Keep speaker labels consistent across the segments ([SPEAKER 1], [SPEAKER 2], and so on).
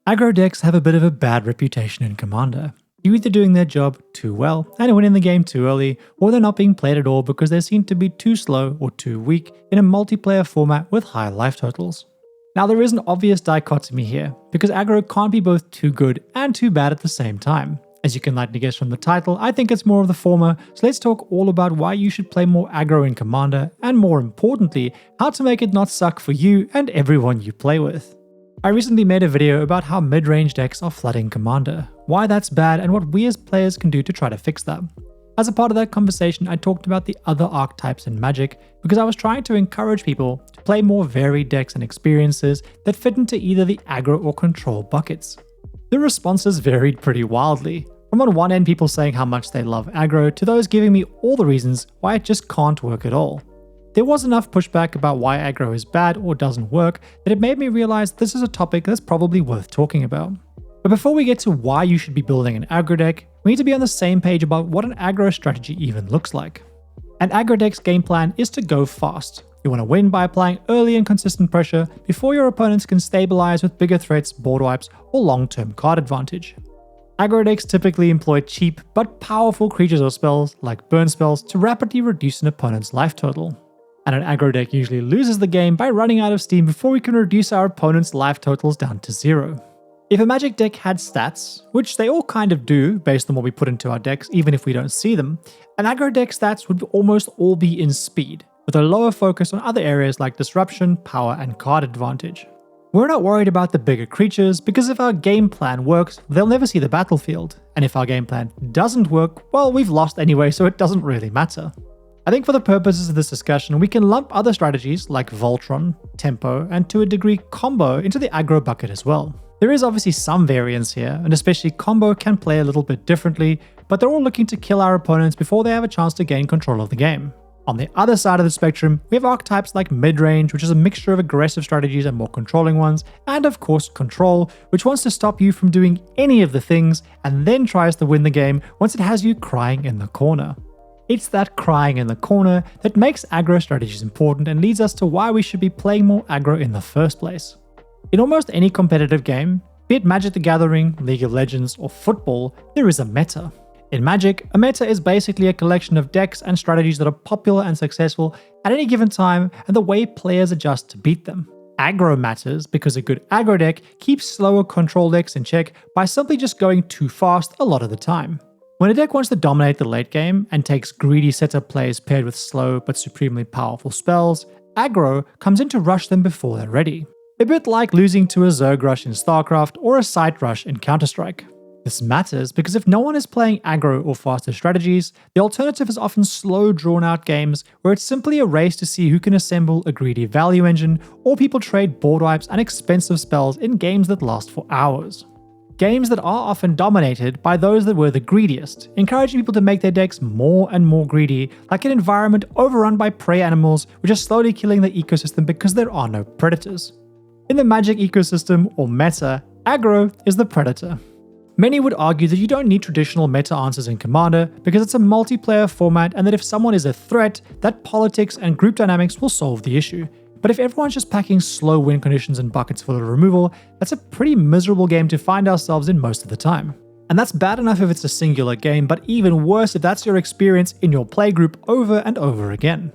[SPEAKER 1] Aggro decks have a bit of a bad reputation in Commander. You're either doing their job too well and winning the game too early, or they're not being played at all because they seem to be too slow or too weak in a multiplayer format with high life totals. Now there is an obvious dichotomy here, because aggro can't be both too good and too bad at the same time. As you can likely guess from the title, I think it's more of the former, so let's talk all about why you should play more aggro in Commander, and more importantly, how to make it not suck for you and everyone you play with. I recently made a video about how mid-range decks are flooding Commander, why that's bad and what we as players can do to try to fix that. As a part of that conversation, I talked about the other archetypes in Magic because I was trying to encourage people to play more varied decks and experiences that fit into either the aggro or control buckets. The responses varied pretty wildly, from on one end people saying how much they love aggro to those giving me all the reasons why it just can't work at all. There was enough pushback about why aggro is bad or doesn't work that it made me realize this is a topic that's probably worth talking about. But before we get to why you should be building an aggro deck, we need to be on the same page about what an aggro strategy even looks like. An aggro deck's game plan is to go fast. You want to win by applying early and consistent pressure before your opponents can stabilize with bigger threats, board wipes, or long-term card advantage. Aggro decks typically employ cheap but powerful creatures or spells, like burn spells, to rapidly reduce an opponent's life total. And an aggro deck usually loses the game by running out of steam before we can reduce our opponent's life totals down to 0. If a Magic deck had stats, which they all kind of do based on what we put into our decks even if we don't see them, an aggro deck stats would almost all be in speed, with a lower focus on other areas like disruption, power, and card advantage. We're not worried about the bigger creatures because if our game plan works, they'll never see the battlefield, and if our game plan doesn't work, well, we've lost anyway, so it doesn't really matter. I think for the purposes of this discussion, we can lump other strategies like Voltron, Tempo, and to a degree Combo into the aggro bucket as well. There is obviously some variance here, and especially Combo can play a little bit differently, but they're all looking to kill our opponents before they have a chance to gain control of the game. On the other side of the spectrum, we have archetypes like midrange, which is a mixture of aggressive strategies and more controlling ones, and of course control, which wants to stop you from doing any of the things and then tries to win the game once it has you crying in the corner. It's that crying in the corner that makes aggro strategies important and leads us to why we should be playing more aggro in the first place. In almost any competitive game, be it Magic the Gathering, League of Legends, or football, there is a meta. In Magic, a meta is basically a collection of decks and strategies that are popular and successful at any given time and the way players adjust to beat them. Aggro matters because a good aggro deck keeps slower control decks in check by simply just going too fast a lot of the time. When a deck wants to dominate the late game and takes greedy setup plays paired with slow but supremely powerful spells, aggro comes in to rush them before they're ready. A bit like losing to a Zerg rush in StarCraft or a Sight rush in Counter-Strike. This matters because if no one is playing aggro or faster strategies, the alternative is often slow drawn-out games where it's simply a race to see who can assemble a greedy value engine, or people trade board wipes and expensive spells in games that last for hours. Games that are often dominated by those that were the greediest, encouraging people to make their decks more and more greedy, like an environment overrun by prey animals which are slowly killing the ecosystem because there are no predators. In the Magic ecosystem, or meta, aggro is the predator. Many would argue that you don't need traditional meta answers in Commander because it's a multiplayer format and that if someone is a threat, that politics and group dynamics will solve the issue. But if everyone's just packing slow win conditions and buckets full of removal, that's a pretty miserable game to find ourselves in most of the time. And that's bad enough if it's a singular game, but even worse if that's your experience in your playgroup over and over again.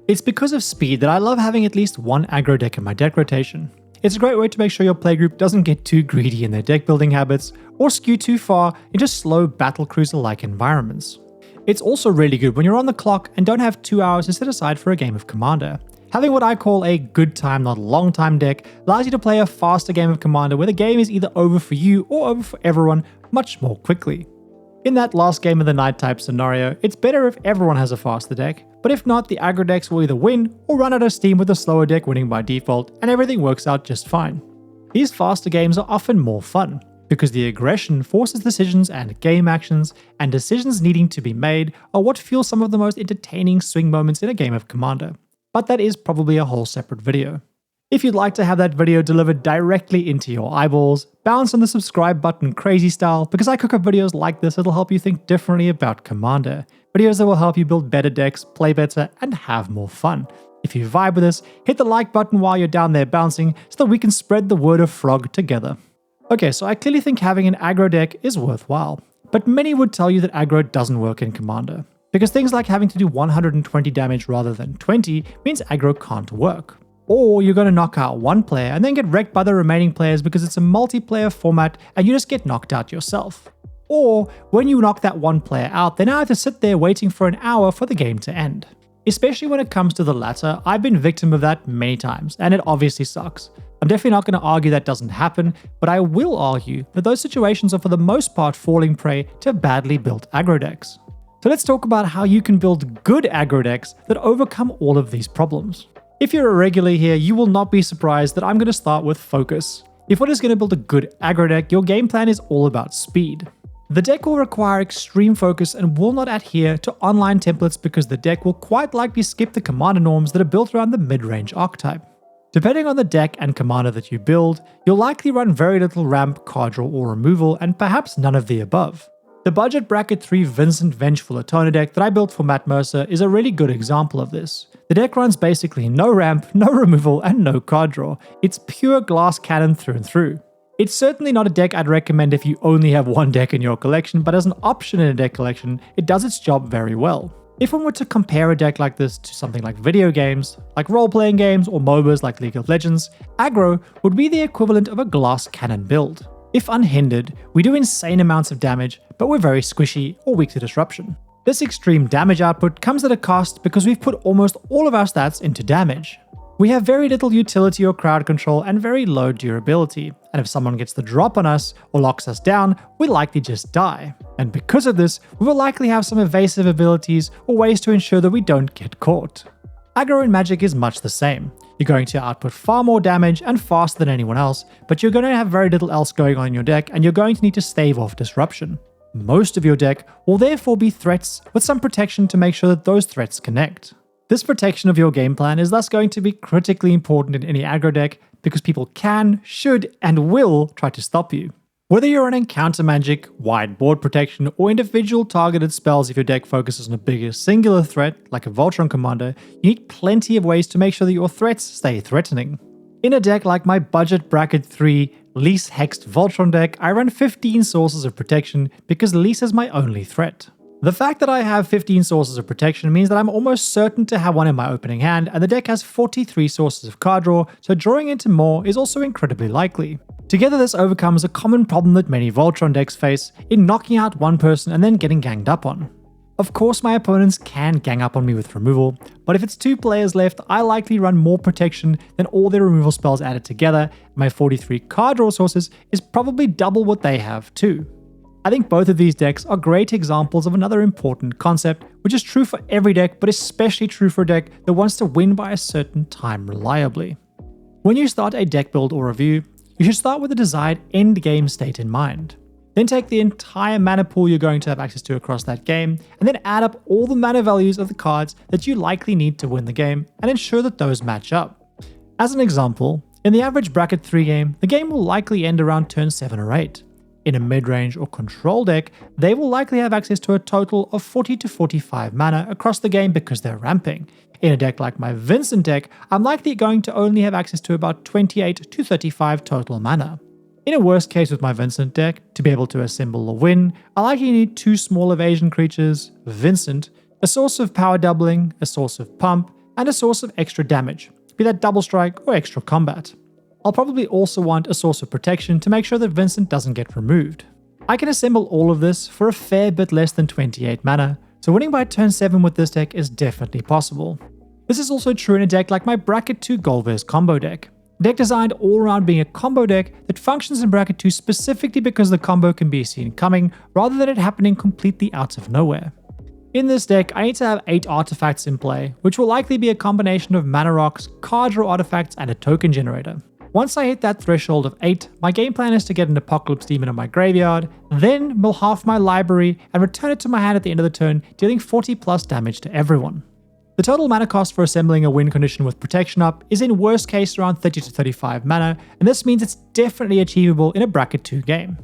[SPEAKER 1] It's because of speed that I love having at least one aggro deck in my deck rotation. It's a great way to make sure your playgroup doesn't get too greedy in their deck building habits or skew too far into slow battlecruiser-like environments. It's also really good when you're on the clock and don't have 2 hours to set aside for a game of Commander. Having what I call a good time, not long time deck allows you to play a faster game of Commander where the game is either over for you or over for everyone much more quickly. In that last game of the night type scenario, it's better if everyone has a faster deck, but if not, the aggro decks will either win or run out of steam with the slower deck winning by default, and everything works out just fine. These faster games are often more fun, because the aggression forces decisions and game actions, and decisions needing to be made are what fuel some of the most entertaining swing moments in a game of Commander. But that is probably a whole separate video. If you'd like to have that video delivered directly into your eyeballs, bounce on the subscribe button crazy style, because I cook up videos like this that'll help you think differently about Commander. Videos that will help you build better decks, play better, and have more fun. If you vibe with us, hit the like button while you're down there bouncing so that we can spread the word of Frog together. Okay, so I clearly think having an aggro deck is worthwhile, but many would tell you that aggro doesn't work in Commander, because things like having to do 120 damage rather than 20 means aggro can't work. Or you're going to knock out one player and then get wrecked by the remaining players because it's a multiplayer format and you just get knocked out yourself. Or when you knock that one player out, they now have to sit there waiting for an hour for the game to end. Especially when it comes to the latter, I've been victim of that many times, and it obviously sucks. I'm definitely not going to argue that doesn't happen, but I will argue that those situations are for the most part falling prey to badly built aggro decks. So let's talk about how you can build good aggro decks that overcome all of these problems. If you're a regular here, you will not be surprised that I'm going to start with focus. If what is going to build a good aggro deck, your game plan is all about speed. The deck will require extreme focus and will not adhere to online templates because the deck will quite likely skip the commander norms that are built around the mid-range archetype. Depending on the deck and commander that you build, you'll likely run very little ramp, card draw, or removal, and perhaps none of the above. The budget bracket 3 Vincent Vengeful Atoner deck that I built for Matt Mercer is a really good example of this. The deck runs basically no ramp, no removal, and no card draw. It's pure glass cannon through and through. It's certainly not a deck I'd recommend if you only have one deck in your collection, but as an option in a deck collection, it does its job very well. If one were to compare a deck like this to something like video games, like role-playing games or MOBAs like League of Legends, aggro would be the equivalent of a glass cannon build. If unhindered, we do insane amounts of damage, but we're very squishy or weak to disruption. This extreme damage output comes at a cost because we've put almost all of our stats into damage. We have very little utility or crowd control and very low durability, and if someone gets the drop on us or locks us down, we'll likely just die. And because of this, we will likely have some evasive abilities or ways to ensure that we don't get caught. Aggro in Magic is much the same. You're going to output far more damage and faster than anyone else, but you're going to have very little else going on in your deck and you're going to need to stave off disruption. Most of your deck will therefore be threats with some protection to make sure that those threats connect. This protection of your game plan is thus going to be critically important in any aggro deck because people can, should, and will try to stop you. Whether you're running counter magic, wide board protection, or individual targeted spells if your deck focuses on a bigger singular threat, like a Voltron commander, you need plenty of ways to make sure that your threats stay threatening. In a deck like my budget bracket 3 Lease Hexed Voltron deck, I run 15 sources of protection because Lease is my only threat. The fact that I have 15 sources of protection means that I'm almost certain to have one in my opening hand, and the deck has 43 sources of card draw, so drawing into more is also incredibly likely. Together this overcomes a common problem that many Voltron decks face in knocking out one person and then getting ganged up on. Of course my opponents can gang up on me with removal, but if it's 2 players left, I likely run more protection than all their removal spells added together. My 43 card draw sources is probably double what they have too. I think both of these decks are great examples of another important concept, which is true for every deck, but especially true for a deck that wants to win by a certain time reliably. When you start a deck build or review, you should start with the desired end game state in mind. Then take the entire mana pool you're going to have access to across that game, and then add up all the mana values of the cards that you likely need to win the game, and ensure that those match up. As an example, in the average bracket 3 game, the game will likely end around turn 7 or 8. In a mid-range or control deck, they will likely have access to a total of 40 to 45 mana across the game because they're ramping. In a deck like my Vincent deck, I'm likely going to only have access to about 28 to 35 total mana. In a worst case with my Vincent deck, to be able to assemble or win, I likely need 2 small evasion creatures, Vincent, a source of power doubling, a source of pump, and a source of extra damage, be that double strike or extra combat. I'll probably also want a source of protection to make sure that Vincent doesn't get removed. I can assemble all of this for a fair bit less than 28 mana, so winning by turn 7 with this deck is definitely possible. This is also true in a deck like my bracket 2 Golver's combo deck. A deck designed all around being a combo deck that functions in bracket 2 specifically because the combo can be seen coming rather than it happening completely out of nowhere. In this deck, I need to have 8 artifacts in play, which will likely be a combination of mana rocks, card draw artifacts, and a token generator. Once I hit that threshold of 8, my game plan is to get an Apocalypse Demon in my graveyard, then mill half my library and return it to my hand at the end of the turn, dealing 40 plus damage to everyone. The total mana cost for assembling a win condition with protection up is in worst case around 30 to 35 mana, and this means it's definitely achievable in a bracket 2 game.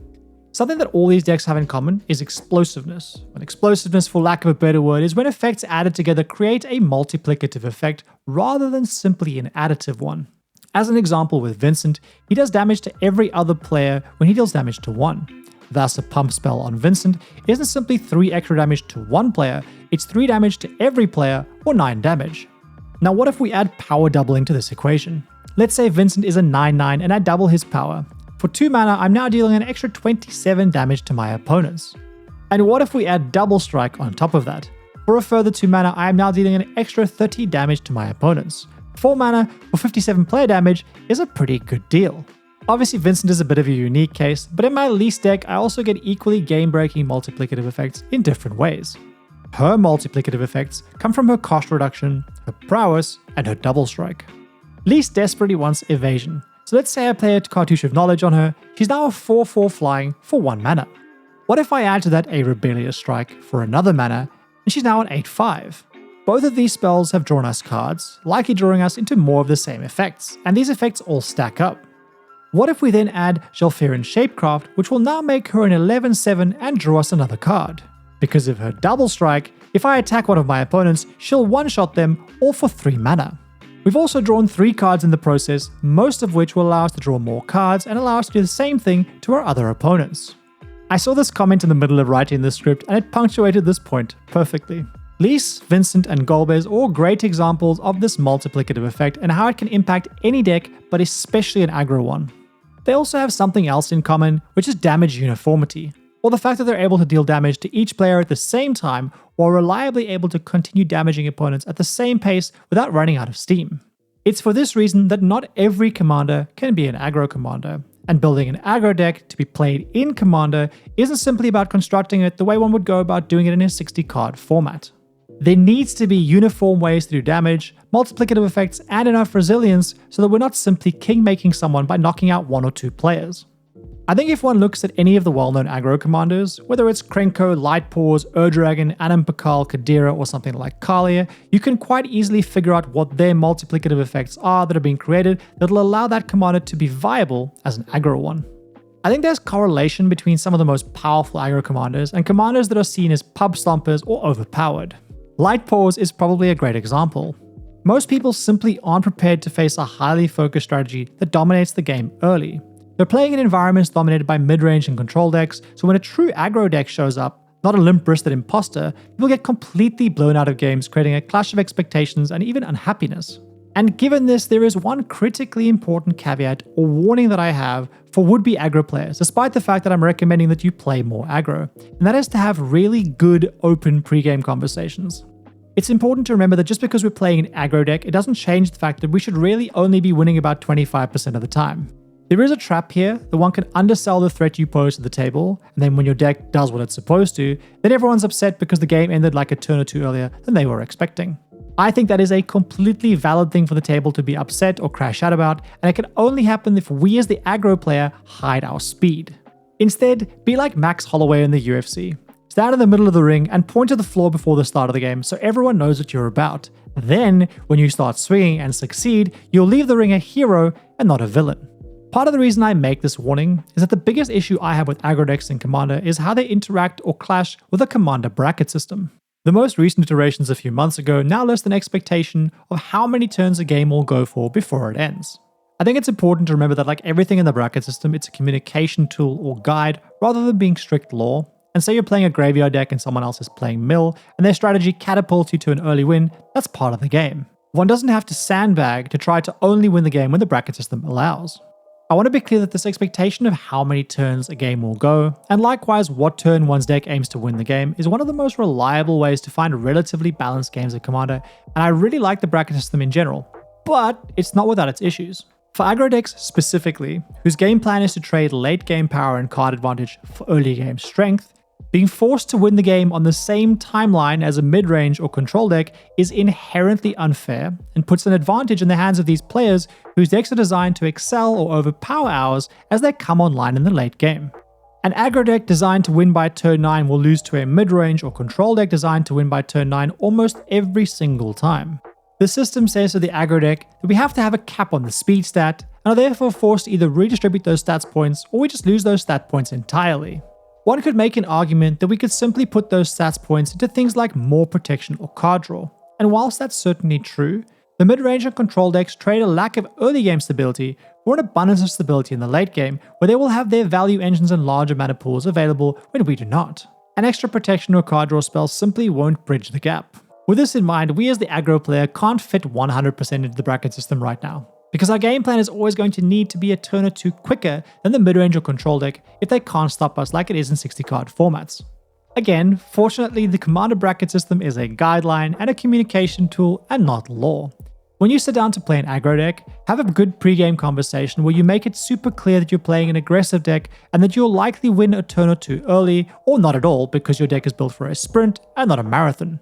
[SPEAKER 1] Something that all these decks have in common is explosiveness. And explosiveness, for lack of a better word, is when effects added together create a multiplicative effect rather than simply an additive one. As an example with Vincent, he does damage to every other player when he deals damage to one. Thus, a pump spell on Vincent isn't simply 3 extra damage to one player, it's 3 damage to every player, or 9 damage. Now what if we add power doubling to this equation? Let's say Vincent is a 9/9 and I double his power. For 2 mana, I'm now dealing an extra 27 damage to my opponents. And what if we add double strike on top of that? For a further 2 mana, I am now dealing an extra 30 damage to my opponents. 4 mana for 57 player damage is a pretty good deal. Obviously Vincent is a bit of a unique case, but in my least deck I also get equally game-breaking multiplicative effects in different ways. Her multiplicative effects come from her cost reduction, her prowess, and her double strike. Least desperately wants evasion, so let's say I play a Cartouche of Knowledge on her, she's now a 4/4 flying for 1 mana. What if I add to that a Rebellious Strike for another mana, and she's now an 8/5? Both of these spells have drawn us cards, likely drawing us into more of the same effects, and these effects all stack up. What if we then add Zhalfirin Shapecraft, which will now make her an 11/7 and draw us another card? Because of her double strike, if I attack one of my opponents, she'll one-shot them all for 3 mana. We've also drawn 3 cards in the process, most of which will allow us to draw more cards and allow us to do the same thing to our other opponents. I saw this comment in the middle of writing the script and it punctuated this point perfectly. Lys, Vincent, and Golbez are all great examples of this multiplicative effect and how it can impact any deck, but especially an aggro one. They also have something else in common, which is damage uniformity, or the fact that they're able to deal damage to each player at the same time while reliably able to continue damaging opponents at the same pace without running out of steam. It's for this reason that not every commander can be an aggro commander, and building an aggro deck to be played in Commander isn't simply about constructing it the way one would go about doing it in a 60-card format. There needs to be uniform ways to do damage, multiplicative effects, and enough resilience so that we're not simply king-making someone by knocking out 1 or 2 players. I think if one looks at any of the well-known aggro commanders, whether it's Krenko, Lightpaws, Ur-Dragon, Adam Pakal, Kadira, or something like Kalia, you can quite easily figure out what their multiplicative effects are that are being created that'll allow that commander to be viable as an aggro one. I think there's correlation between some of the most powerful aggro commanders and commanders that are seen as pub stompers or overpowered. Lightpaws is probably a great example. Most people simply aren't prepared to face a highly focused strategy that dominates the game early. They're playing in environments dominated by midrange and control decks, so when a true aggro deck shows up, not a limp-wristed imposter, people get completely blown out of games, creating a clash of expectations and even unhappiness. And given this, there is one critically important caveat or warning that I have for would-be aggro players, despite the fact that I'm recommending that you play more aggro, and that is to have really good open pre-game conversations. It's important to remember that just because we're playing an aggro deck, it doesn't change the fact that we should really only be winning about 25% of the time. There is a trap here that one can undersell the threat you pose to the table, and then when your deck does what it's supposed to, then everyone's upset because the game ended like a turn or two earlier than they were expecting. I think that is a completely valid thing for the table to be upset or crash out about, and it can only happen if we as the aggro player hide our speed. Instead, be like Max Holloway in the UFC. Stand in the middle of the ring and point to the floor before the start of the game so everyone knows what you're about. Then, when you start swinging and succeed, you'll leave the ring a hero and not a villain. Part of the reason I make this warning is that the biggest issue I have with aggro decks in Commander is how they interact or clash with a Commander bracket system. The most recent iterations a few months ago now list an expectation of how many turns a game will go for before it ends. I think it's important to remember that like everything in the bracket system, it's a communication tool or guide rather than being strict law. And say you're playing a graveyard deck and someone else is playing mill, and their strategy catapults you to an early win, that's part of the game. One doesn't have to sandbag to try to only win the game when the bracket system allows. I want to be clear that this expectation of how many turns a game will go, and likewise what turn one's deck aims to win the game, is one of the most reliable ways to find relatively balanced games of Commander, and I really like the bracket system in general, but it's not without its issues. For aggro decks specifically, whose game plan is to trade late game power and card advantage for early game strength, being forced to win the game on the same timeline as a mid-range or control deck is inherently unfair and puts an advantage in the hands of these players whose decks are designed to excel or overpower ours as they come online in the late game. An aggro deck designed to win by turn 9 will lose to a mid-range or control deck designed to win by turn 9 almost every single time. The system says to the aggro deck that we have to have a cap on the speed stat and are therefore forced to either redistribute those stats points or we just lose those stat points entirely. One could make an argument that we could simply put those stats points into things like more protection or card draw. And whilst that's certainly true, The mid-range and control decks trade a lack of early game stability for an abundance of stability in the late game, where they will have their value engines and larger mana pools available when we do not. An extra protection or card draw spell simply won't bridge the gap. With this in mind, we as the aggro player can't fit 100% into the bracket system right now, because our game plan is always going to need to be a turn or two quicker than the mid-range or control deck if they can't stop us like it is in 60 card formats. Again, fortunately, the Commander bracket system is a guideline and a communication tool and not law. When you sit down to play an aggro deck, have a good pre-game conversation where you make it super clear that you're playing an aggressive deck and that you'll likely win a turn or two early or not at all because your deck is built for a sprint and not a marathon.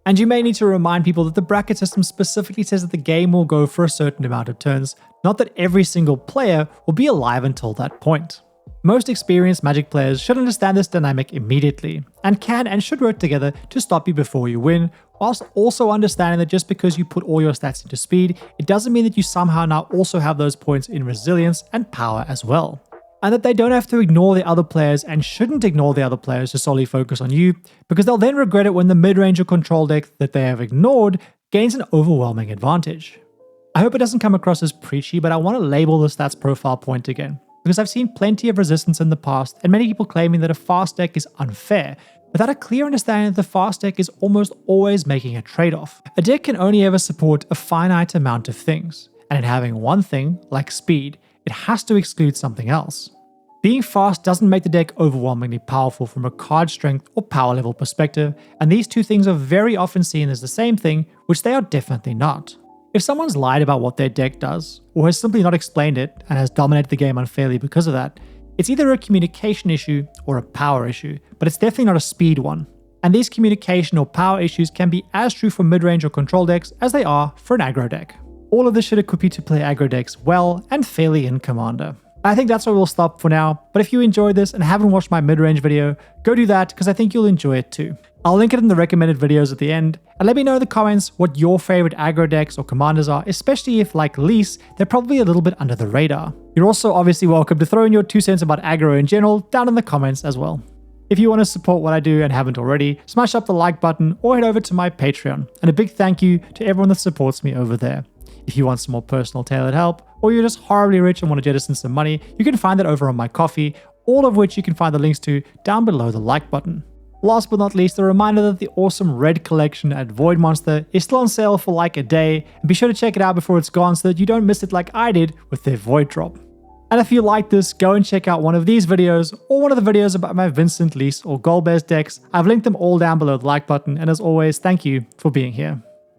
[SPEAKER 1] And you may need to remind people that the bracket system specifically says that the game will go for a certain amount of turns, not that every single player will be alive until that point. Most experienced Magic players should understand this dynamic immediately, and can and should work together to stop you before you win, whilst also understanding that just because you put all your stats into speed, it doesn't mean that you somehow now also have those points in resilience and power as well. And that they don't have to ignore the other players and shouldn't ignore the other players to solely focus on you, because they'll then regret it when the mid-range or control deck that they have ignored gains an overwhelming advantage. I hope it doesn't come across as preachy, but I want to label the stats profile point again, because I've seen plenty of resistance in the past and many people claiming that a fast deck is unfair, without a clear understanding that the fast deck is almost always making a trade-off. A deck can only ever support a finite amount of things, and in having one thing, like speed, it has to exclude something else. Being fast doesn't make the deck overwhelmingly powerful from a card strength or power level perspective, and these two things are very often seen as the same thing, which they are definitely not. If someone's lied about what their deck does, or has simply not explained it and has dominated the game unfairly because of that, it's either a communication issue or a power issue, but it's definitely not a speed one. And these communication or power issues can be as true for mid-range or control decks as they are for an aggro deck. All of this should equip you to play aggro decks well and fairly in Commander. I think that's where we'll stop for now, but if you enjoyed this and haven't watched my mid-range video, go do that because I think you'll enjoy it too. I'll link it in the recommended videos at the end, and let me know in the comments what your favorite aggro decks or commanders are, especially if, like Lise, they're probably a little bit under the radar. You're also obviously welcome to throw in your 2 cents about aggro in general down in the comments as well. If you want to support what I do and haven't already, smash up the like button or head over to my Patreon, and a big thank you to everyone that supports me over there. If you want some more personal tailored help, or you're just horribly rich and want to jettison some money, you can find that over on my Ko-fi, all of which you can find the links to down below the like button. Last but not least, a reminder that the awesome Red collection at Void Monster is still on sale for like a day, and be sure to check it out before it's gone so that you don't miss it like I did with their Void drop. And if you like this, go and check out one of these videos, or one of the videos about my Vincent, Lise, or Golbez decks. I've linked them all down below the like button, and as always, thank you for being here.